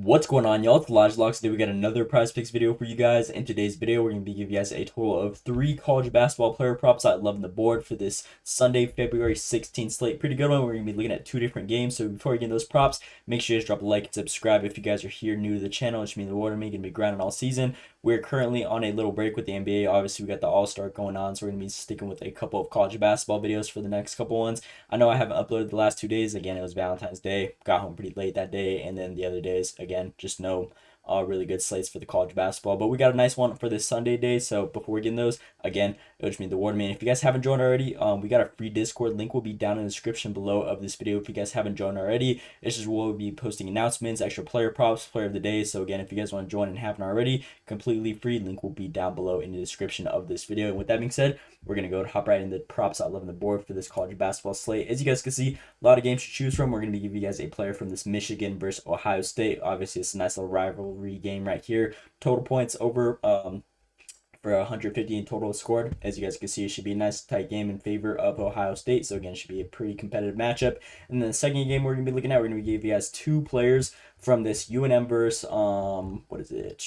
What's going on, y'all? It's Locks. Today we got another prize picks video for you guys. In today's video, we're going to be giving you guys a total of 3 college basketball player props I love on the board for this Sunday, February 16th slate. Pretty good one. We're going to be looking at 2 different games. So before we get into those props, make sure you guys drop a like and subscribe if you guys are here new to the channel, which means the water me going to be grinding all season. We're currently on a little break with the NBA. Obviously, we got the All-Star going on, so we're going to be sticking with a couple of college basketball videos for the next couple ones. I know I haven't uploaded the last 2 days. Again, it was Valentine's Day. Got home pretty late that day, and then the other days, again, just no really good slates for the college basketball. But we got a nice one for this Sunday day. So before we get in those, again, it would mean the Waterman. If you guys haven't joined already, we got a free Discord link will be down in the description below of this video. If you guys haven't joined already, this is where we'll be posting announcements, extra player props, player of the day. So again, if you guys want to join and haven't already, completely free. Link will be down below in the description of this video. And with that being said, we're gonna hop right into the props I love on the board for this college basketball slate. As you guys can see, a lot of games to choose from. We're gonna be giving you guys a player from this Michigan versus Ohio State. Obviously, it's a nice little rivalry game right here. Total points over for 150 in total scored. As you guys can see, it should be a nice tight game in favor of Ohio State. So again, it should be a pretty competitive matchup. And then the second game we're gonna be looking at, we're gonna give you guys 2 players from this UNM versus what is it?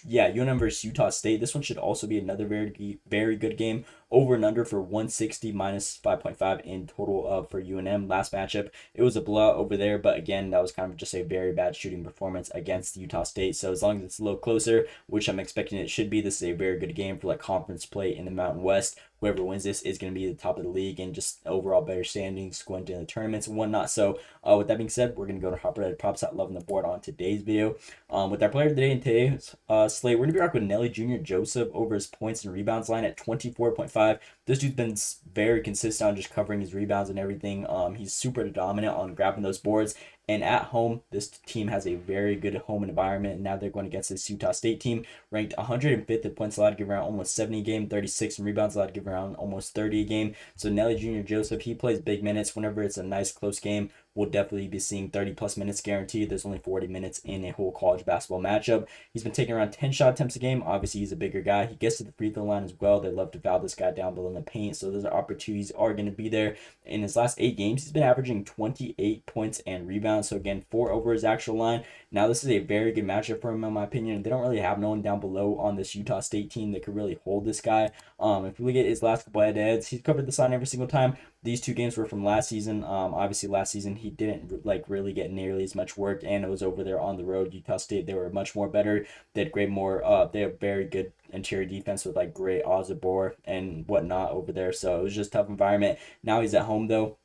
Yeah, UNM versus Utah State. This one should also be another very good game. Over and under for 160 minus 5.5 in total for UNM. Last matchup, it was a blowout over there, but again, that was kind of just a very bad shooting performance against Utah State. So as long as it's a little closer, which I'm expecting it should be, this is a very good game for like conference play in the Mountain West. Whoever wins this is going to be the top of the league and just overall better standings going to the tournaments and whatnot. So with that being said, we're going to go to hop right at props at love on the board on today's video. With our player of the day in today's slate, we're going to be rocking with Nelly Junior Joseph over his points and rebounds line at 24.5. This dude's been very consistent on just covering his rebounds and everything. He's super dominant on grabbing those boards. And at home, this team has a very good home environment. Now they're going against this Utah State team, ranked 105th in points allowed to give around almost 70 a game, 36 in rebounds allowed to give around almost 30 a game. So Nelly Junior Joseph, he plays big minutes whenever it's a nice close game. We'll definitely be seeing 30 plus minutes guaranteed. There's only 40 minutes in a whole college basketball matchup. He's been taking around 10 shot attempts a game. Obviously, he's a bigger guy. He gets to the free throw line as well. They love to foul this guy down below in the paint. So those opportunities are going to be there. In his last 8 games, he's been averaging 28 points and rebounds. So again, 4 over his actual line. Now, this is a very good matchup for him, in my opinion. They don't really have no one down below on this Utah State team that could really hold this guy. If we look at his last couple head-to-heads, he's covered this line every single time. These 2 games were from last season. Obviously, last season he didn't really get nearly as much work, and it was over there on the road. Utah State, they were much more better. They had they have very good interior defense with like great Ozabor and whatnot over there. So it was just a tough environment. Now he's at home though.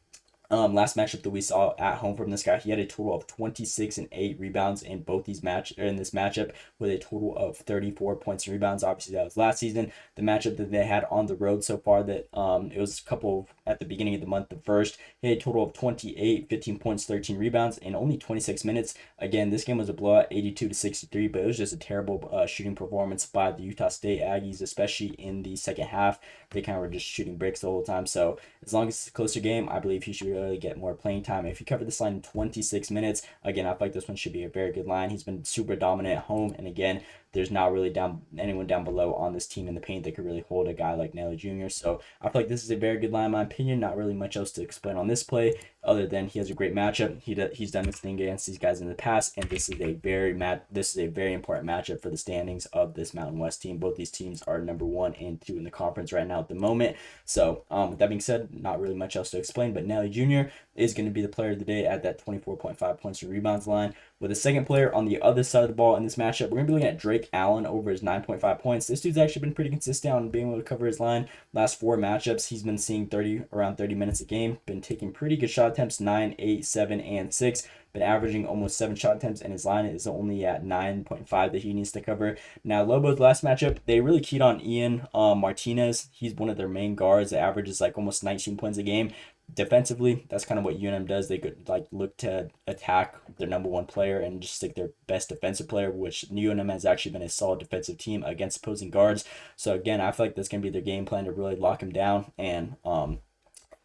Last matchup that we saw at home from this guy, he had a total of 26 and 8 rebounds in both these in this matchup with a total of 34 points and rebounds. Obviously, that was last season. The matchup that they had on the road so far, that it was a couple at the beginning of the month, the first, he had a total of 28, 15 points, 13 rebounds in only 26 minutes. Again, this game was a blowout, 82-63, but it was just a terrible shooting performance by the Utah State Aggies, especially in the second half. They kind of were just shooting bricks the whole time. So as long as it's a closer game, I believe he should really get more playing time. If you cover this line in 26 minutes, again, I feel like this one should be a very good line. He's been super dominant at home, and again, there's not really anyone down below on this team in the paint that could really hold a guy like Nelly Jr. So I feel like this is a very good line in my opinion. Not really much else to explain on this play other than he has a great matchup. He's done this thing against these guys in the past, and this is a very important matchup for the standings of this Mountain West team. Both these teams are number 1 and 2 in the conference right now at the moment. So with that being said, not really much else to explain, but Nelly Jr. is going to be the player of the day at that 24.5 points and rebounds line. With a second player on the other side of the ball in this matchup, we're going to be looking at Drake Allen over his 9.5 points. This dude's actually been pretty consistent on being able to cover his line. Last 4 matchups, he's been seeing around 30 minutes a game. Been taking pretty good shot attempts, 9, 8, 7, and 6. Been averaging almost 7 shot attempts, and his line is only at 9.5 that he needs to cover. Now, Lobo's last matchup, they really keyed on Ian Martinez. He's one of their main guards that averages like almost 19 points a game. Defensively, that's kind of what UNM does. They could like look to attack their number 1 player and just stick their best defensive player, which UNM has actually been a solid defensive team against opposing guards. So again, I feel like that's going to be their game plan to really lock him down and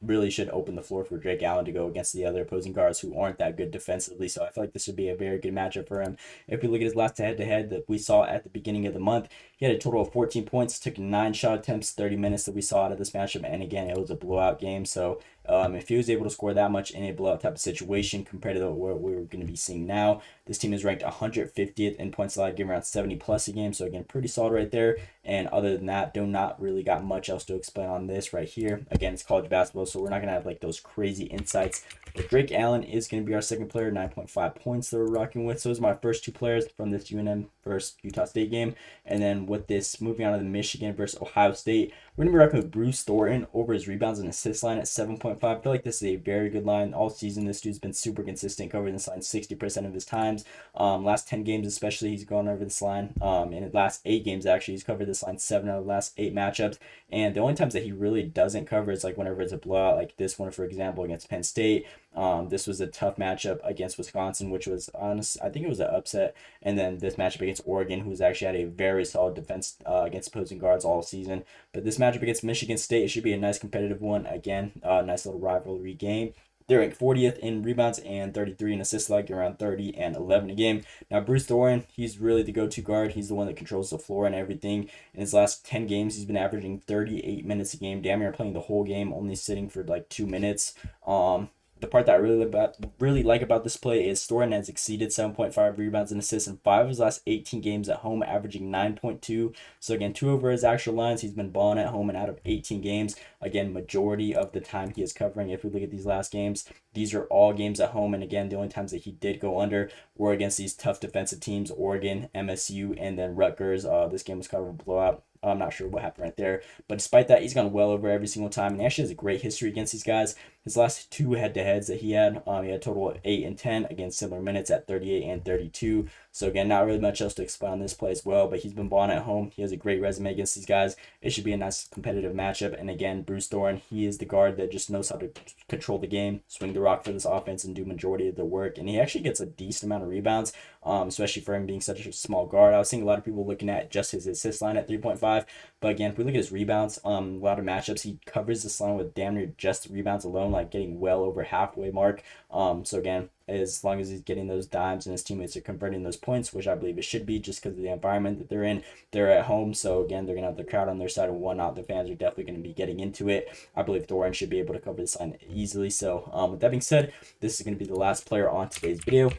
really should open the floor for Drake Allen to go against the other opposing guards who aren't that good defensively. So I feel like this would be a very good matchup for him. If we look at his last head-to-head that we saw at the beginning of the month, he had a total of 14 points, took 9 shot attempts, 30 minutes that we saw out of this matchup. And again, it was a blowout game. So If he was able to score that much in a blowout type of situation compared to what we're going to be seeing now, this team is ranked 150th in points allowed, giving around 70 plus a game. So again, pretty solid right there. And other than that, do not really got much else to explain on this right here. Again, it's college basketball, so we're not going to have like those crazy insights. But Drake Allen is going to be our second player, 9.5 points that we're rocking with. So those are my first two players from this UNM versus Utah State game. And then with this, moving on to the Michigan versus Ohio State, we're going to be rocking with Bruce Thornton over his rebounds and assists line at 7.5. I feel like this is a very good line. All season, this dude's been super consistent, covering this line 60% of his times. Last 10 games especially, he's gone over this line. In the last 8 games, actually, he's covered this line 7 out of the last 8 matchups. And the only times that he really doesn't cover is like whenever it's a blowout, like this one, for example, against Penn State. This was a tough matchup against Wisconsin, which was honest. I think it was an upset. And then this matchup against Oregon, who's actually had a very solid defense against opposing guards all season. But this matchup against Michigan State, it should be a nice competitive one. Again, nice little rivalry game. They're ranked 40th in rebounds and 33 in assists, like around 30 and 11 a game. Now, Bruce Thornton, he's really the go-to guard. He's the one that controls the floor and everything. In his last 10 games, he's been averaging 38 minutes a game. Damn near playing the whole game, only sitting for like 2 minutes. The part that I really like about this play is Thornton has exceeded 7.5 rebounds and assists in 5 of his last 18 games at home, averaging 9.2. So again, 2 over his actual lines. He's been balling at home and out of 18 games. Again, majority of the time he is covering. If we look at these last games, these are all games at home. And again, the only times that he did go under were against these tough defensive teams, Oregon, MSU, and then Rutgers. This game was covered blowout. I'm not sure what happened right there. But despite that, he's gone well over every single time. And he actually has a great history against these guys. His last 2 head-to-heads that he had a total of 8 and 10 against similar minutes at 38 and 32. So again, not really much else to explain on this play as well. But he's been balling at home. He has a great resume against these guys. It should be a nice competitive matchup. And again, Bruce Thornton, he is the guard that just knows how to control the game, swing the rock for this offense, and do majority of the work. And he actually gets a decent amount of rebounds, especially for him being such a small guard. I was seeing a lot of people looking at just his assist line at 3.5. But again, if we look at his rebounds, a lot of matchups, he covers this line with damn near just the rebounds alone, like getting well over halfway mark. So again, as long as he's getting those dimes and his teammates are converting those points, which I believe it should be just because of the environment that they're in. They're at home, so again, they're going to have the crowd on their side and whatnot. The fans are definitely going to be getting into it. I believe Thornton should be able to cover this line easily. So with that being said, this is going to be the last player on today's video.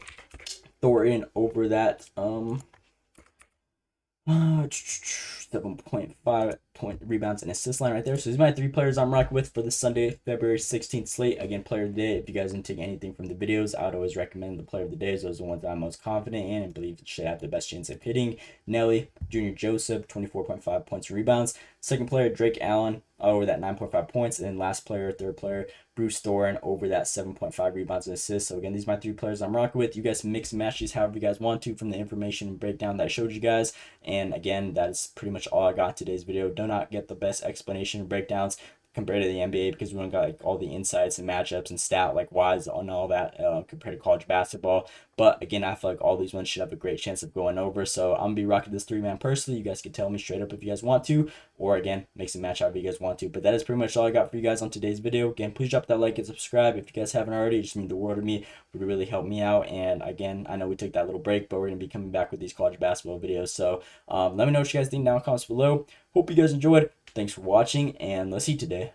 Thornton over that 7.5 point rebounds and assist line right there. So these are my 3 players I'm rocking with for the Sunday, February 16th slate. Again, player of the day. If you guys didn't take anything from the videos, I would always recommend the player of the day. Those are the ones that I'm most confident in and believe should have the best chance of hitting. Nelly Junior Joseph, 24.5 points and rebounds. Second player, Drake Allen, over that 9.5 points. And then last player, third player, Bruce Thornton, over that 7.5 rebounds and assists. So again, these are my 3 players I'm rocking with. You guys can mix and match these however you guys want to from the information and breakdown that I showed you guys. And again, that is pretty much all I got today's video. Do not get the best explanation and breakdowns compared to the NBA because we don't got like all the insights and matchups and stat like wise on all that compared to college basketball. But again, I feel like all these ones should have a great chance of going over. So I'm gonna be rocking this 3-man personally. You guys can tell me straight up if you guys want to, or again, mix and match however you guys want to. But that is pretty much all I got for you guys on today's video. Again, please drop that like and subscribe if you guys haven't already. It just means the world to me. It would really help me out. And again, I know we took that little break, but we're gonna be coming back with these college basketball videos. So let me know what you guys think down in the comments below. Hope you guys enjoyed. Thanks for watching, and let's see today.